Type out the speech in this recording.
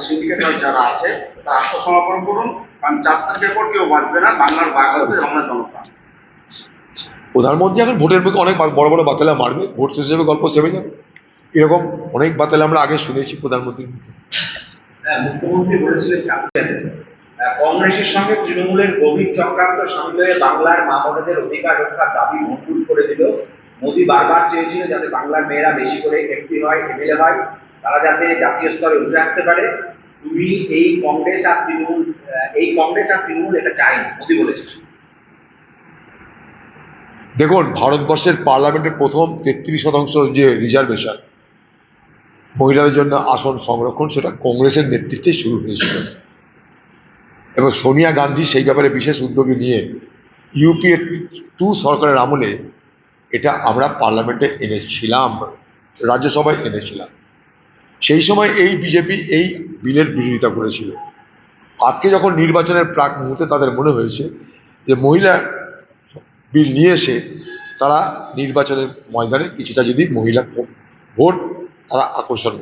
Syndicate যারা আছে তারা আত্মসমর্পণ করুন, কারণ 4 তারিখের পর কেউ বাঁচবে না, বাংলার বাঘ হবে আমরা জনপ্রাণ। প্রধানমন্ত্রী এখন ভোটের মুখে অনেক বড় বড় বাতালা মারবে, ভোট শেষ হবে গল্প সেবে যাবে, এরকম অনেক বাতালা আমরা আগে শুনেছি প্রধানমন্ত্রীর মুখে। মুখ্যমন্ত্রী বলেছিলেন কংগ্রেসের সঙ্গে তৃণমূলের গভীর চক্রান্ত সামিল হয়ে বাংলার মা বোনেদের অধিকার রক্ষার দাবি মঞ্জুর করে দিল। মোদী বারবার চেয়েছিল যাতে বাংলার মেয়েরা বেশি করে এমপি হয়, এমএলএ হয়, তারা যাতে জাতীয় স্তরে উঠে আসতে পারে। তুমি এই কংগ্রেস আর তৃণমূল এটা চাইনি, মোদী বলেছেন। দেখুন, ভারতবর্ষের পার্লামেন্টের প্রথম 33% যে রিজার্ভেশন মহিলাদের জন্য আসন সংরক্ষণ, সেটা কংগ্রেসের নেতৃত্বে শুরু হয়েছিল এবং সোনিয়া গান্ধী সেই ব্যাপারে বিশেষ উদ্যোগী নিয়ে ইউপিএ 2 সরকারের আমলে এটা আমরা পার্লামেন্টে এনেছিলাম, রাজ্যসভায় এনেছিলাম। সেই সময় এই বিজেপি এই বিলের বিরোধিতা করেছিল। আজকে যখন নির্বাচনের প্রাক মুহূর্তে তাদের মনে হয়েছে যে মহিলা বিল নিয়ে এসে তারা নির্বাচনের ময়দানে কিছুটা যদি মহিলা ভোট তারা আকর্ষণ করতে